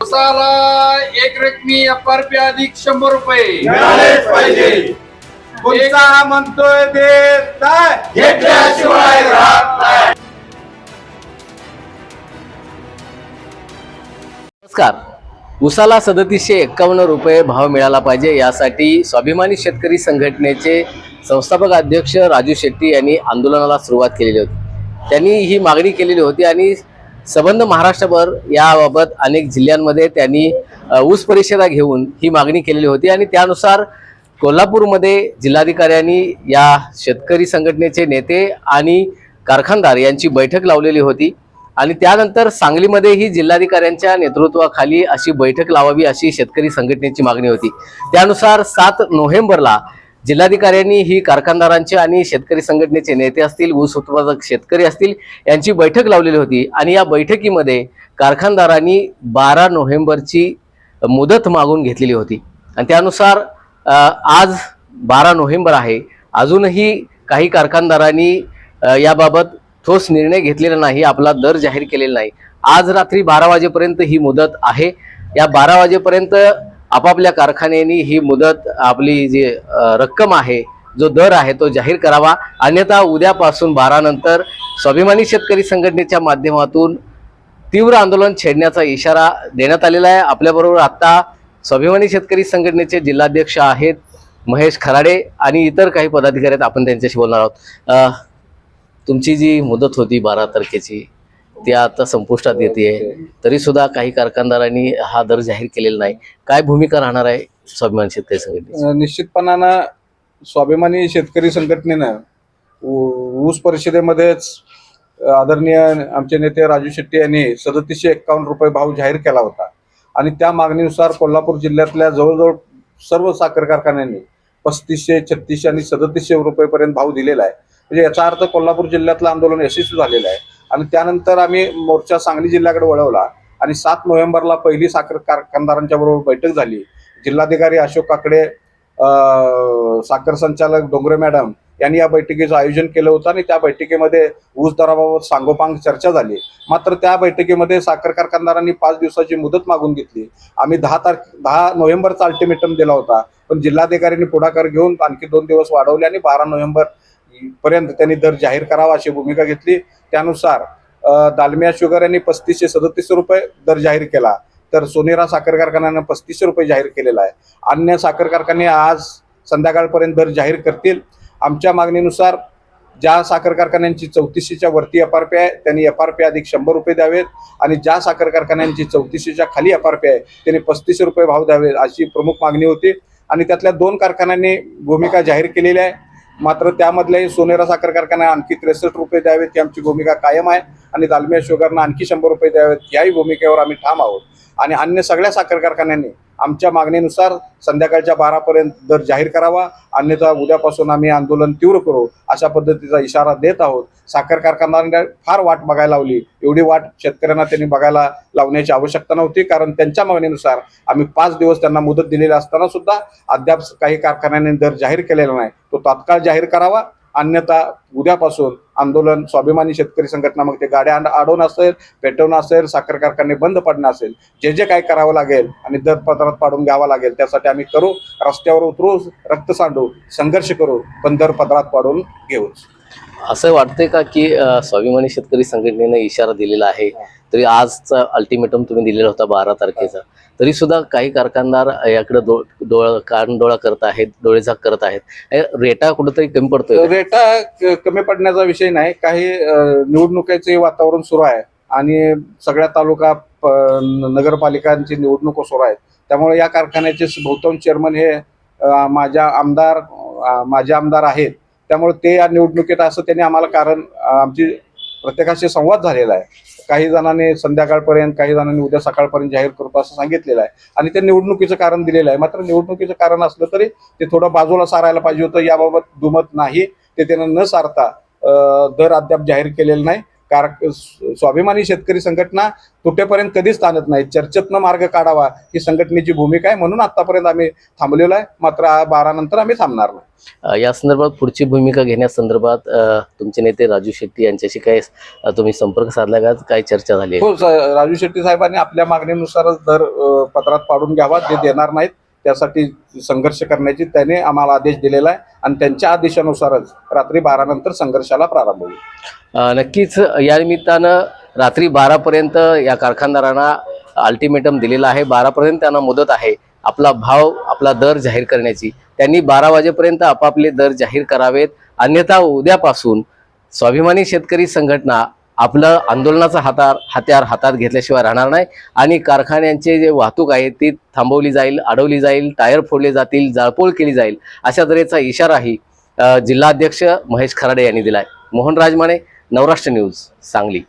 उसाला एक रकमी FRP अधिक 100 रुपये मिळालेच पाहिजे. पुढचा म्हणतोय देत नाही, घेतल्याशिवाय राहत नाही. नमस्कार. उसाला 3751 रुपये भाव मिळाला पाहिजे यासाठी स्वाभिमानी शेतकरी संघटनेचे संस्थापक अध्यक्ष राजू शेट्टी यांनी आंदोलनाला सुरुवात केलेली होती. त्यांनी ही मागणी केलेली होती आणि संबंध महाराष्ट्रभर याबाबत अनेक जिल्ह्यांमध्ये त्यांनी ऊस परिषदा घेऊन ही मागणी केलेली होती आणि त्यानुसार कोल्हापूरमध्ये जिल्हाधिकाऱ्यांनी या शेतकरी संघटनेचे नेते आणि कारखानदार यांची बैठक लावलेली होती आणि त्यानंतर सांगलीमध्येही जिल्हाधिकाऱ्यांच्या नेतृत्वाखाली अशी बैठक लावावी अशी शेतकरी संघटनेची मागणी होती. त्यानुसार 7 नोव्हेंबरला जिल्हाधिकाऱ्यांनी ही कारखानदारांचे आणि शेतकरी संघटनेचे नेते असतील, ऊस उत्पादक शेतकरी असतील यांची बैठक लावलेली होती आणि या बैठकीमध्ये कारखानदारांनी 12 नोव्हेंबरची मुदत मागून घेतलेली होती आणि त्यानुसार आज 12 नोव्हेंबर आहे. अजूनही काही कारखानदारांनी याबाबत ठोस निर्णय घेतलेला नाही, आपला दर जाहीर केलेला नाही. आज रात्री 12 वाजेपर्यंत ही मुदत आहे. या 12 वाजेपर्यंत आपापल्या कारखान्यांनी ही मुदत आपली जी रक्कम आहे, जो दर आहे तो जाहीर करावा, अन्यथा उद्यापासून 12 नंतर स्वाभिमानी शेतकरी संघटनेच्या माध्यमातून तीव्र आंदोलन छेडण्याचा इशारा देण्यात आलेला आहे. आपल्याबरोबर आता स्वाभिमानी शेतकरी संघटनेचे जिल्हाध्यक्ष आहेत महेश खराडे आणि इतर काही पदाधिकारी आहेत, आपण त्यांच्याशी बोलणार आहोत. तुमची जी मुदत होती 12 तारखेची ती आता संपुष्टात येते, तरी सुद्धा काही कारखानदारांनी हा दर जाहीर केलेला नाही. काय भूमिका राहणार आहे स्वाभिमानी शेतकरी संघटनेची? निश्चितपणानं स्वाभिमानी शेतकरी संघटनेनं ऊस परिषदेमध्येच आदरणीय आमचे नेते राजू शेट्टी यांनी 3751 रुपये भाव जाहीर केला होता आणि त्या मागणीनुसार कोल्हापूर जिल्ह्यातल्या जवळजवळ सर्व साखर कारखान्यांनी 3500, 3600 आणि 3700 रुपयेपर्यंत भाव दिलेला आहे. म्हणजे याचा अर्थ कोल्हापूर जिल्ह्यातलं आंदोलन यशस्वी झालेलं आहे. आणि त्यानंतर आम्ही मोर्चा सांगली जिल्ह्याकडे वळवला आणि 7 नोव्हेंबरला पहिली साखर कारखानदारांच्या बरोबर बैठक झाली. जिल्हाधिकारी अशोक काकडे, साखर संचालक डोंगरे मॅडम यांनी या बैठकीचं आयोजन केलं होतं आणि त्या बैठकीमध्ये ऊस दराबाबत सांगोपांग चर्चा झाली. मात्र त्या बैठकीमध्ये साखर कारखानदारांनी 5 दिवसाची मुदत मागून घेतली. आम्ही 10 नोव्हेंबरचा अल्टिमेटम दिला होता, पण जिल्हाधिकाऱ्यांनी पुढाकार घेऊन आणखी 2 दिवस वाढवले आणि 12 नोव्हेंबर पर्यंत त्यांनी दर जाहीर करावा अशी भूमिका घेतली. त्यानुसार दालमिया शुगर यांनी 3537 रुपये दर जाहीर केला, तर सोनेरा साखर कारखान्यानं 3500 रुपये जाहीर केलेला आहे. अन्य साखर कारखाने आज संध्याकाळपर्यंत दर जाहीर करतील. आमच्या मागणीनुसार ज्या साखर कारखान्यांची 3400च्या वरती FRP आहे त्यांनी FRP अधिक 100 रुपये द्यावेत आणि ज्या साखर कारखान्यांची 3400च्या खाली FRP आहे त्यांनी 35 रुपये भाव द्यावेत अशी प्रमुख मागणी होती. आणि त्यातल्या 2 कारखान्यांनी भूमिका जाहीर केलेली आहे. मात्र त्यामधल्याही सोनेरा साखर कारखाना आणखी 63 रुपये द्यावेत ही आमची भूमिका कायम आहे आणि दालमिया शुगरना आणखी 100 रुपये द्यावेत याही भूमिकेवर आम्ही ठाम आहोत. आणि अन्य सगळ्या साखर कारखान्यांनी आमच्या मागणीनुसार संध्याकाळच्या 12 पर्यंत दर जाहीर करावा, अन्यथा उद्यापासून आम्ही आंदोलन तीव्र करू अशा पद्धतीचा इशारा देत आहोत. साखर कारखानदारांनी फार वाट बघायला लावली, एवढी वाट शेतकऱ्यांना त्यांनी बघायला लावण्याची आवश्यकता नव्हती, कारण त्यांच्या मागणीनुसार आम्ही 5 दिवस त्यांना मुदत दिलेली असताना सुद्धा अद्याप काही कारखान्यांनी दर जाहीर केलेला नाही. तो तात्काळ जाहीर करावा, अन्यथा उद्यापासून आंदोलन स्वाभिमानी शेतकरी संघटना, मग ते गाड्या अडवणं असेल, पेटवणं असेल, साखर कारखाने बंद पडणं असेल, जे काय करावं लागेल आणि दर पत्रात पाडून घ्यावा लागेल त्यासाठी आम्ही करू. रस्त्यावर उतरू, रक्त सांडू, संघर्ष करू, पण दर पत्रात पाडून घेऊ. असं वाटतंय का की स्वाभिमानी शेतकरी संघटनेने इशारा दिलेला आहे, तरी आजचा अल्टिमेटम तुम्ही दिलेला होता 12 तारखेचा, तरी सुद्धा काही कारखानदार याकडे कानडोळा करत आहेत, डोळेझाक करत आहेत. रेटा कुठेतरी कमी पडतोय? रेटा कमी पडण्याचा विषय नाही. काही निवडणुकीचे वातावरण सुरू आहे आणि सगळ्या तालुका नगरपालिकांची निवडणूक सुरू आहेत, त्यामुळे या कारखान्याचे बहुतांश चेअरमन हे माझे आमदार आहेत. त्यामुळे ते या निवडणुकीत असं त्यांनी आम्हाला, कारण आमची प्रत्येकाशी संवाद झालेला आहे. काही जणांनी संध्याकाळपर्यंत, काही जणांनी उद्या सकाळपर्यंत जाहीर करतो असं सांगितलेलं आहे आणि ते निवडणुकीचं कारण दिलेलं आहे. मात्र निवडणुकीचं कारण असलं तरी ते थोडं बाजूला सारायला पाहिजे होतं. याबाबत दुमत नाही, ते त्यांना न सारता दर अद्याप जाहीर केलेला नाही. स्वाभिमानी शेतकरी संघटना तुटेपर्यंत कधीच ताणत नाही, चर्चेतनं मार्ग काढावा ही संघटनेची भूमिका आहे. म्हणून आतापर्यंत आम्ही थांबलेलो आहे, मात्र 12 नंतर आम्ही थांबणार नाही. या संदर्भात पुढची भूमिका घेण्यासंदर्भात तुमचे नेते राजू शेट्टी यांच्याशी काय तुम्ही संपर्क साधला का, काय चर्चा झाली आहे? हो, राजू शेट्टी साहेबांनी आपल्या मागणीनुसारच दर पत्रात पाडून घ्यावा, जे देणार नाहीत त्यासाठी संघर्ष करण्याची त्याने आम्हाला आदेश दिलेला आहे आणि त्यांच्या आदेशानुसारच रात्री 12 नंतर संघर्षाला प्रारंभ होईल. नक्कीच या निमित्तानं रात्री 12 पर्यंत या कारखानदारांना अल्टिमेटम दिलेला आहे. 12 पर्यंत त्यांना मुदत आहे आपला भाव, आपला दर जाहीर करण्याची. त्यांनी 12 वाजेपर्यंत आपापले दर जाहीर करावेत, अन्यथा उद्यापासून स्वाभिमानी शेतकरी संघटना आपलं आंदोलनाचा हत्यार हातात घेतल्याशिवाय राहणार नाही आणि कारखान्यांचे जे वाहतूक आहे ती थांबवली जाईल, अडवली जाईल, टायर फोडले जातील, जाळपोळ केली जाईल, अशा तऱ्हेचा इशाराही जिल्हाध्यक्ष महेश खराडे यांनी दिलाय. मोहन राजमाने, नवराष्ट्र न्यूज, सांगली.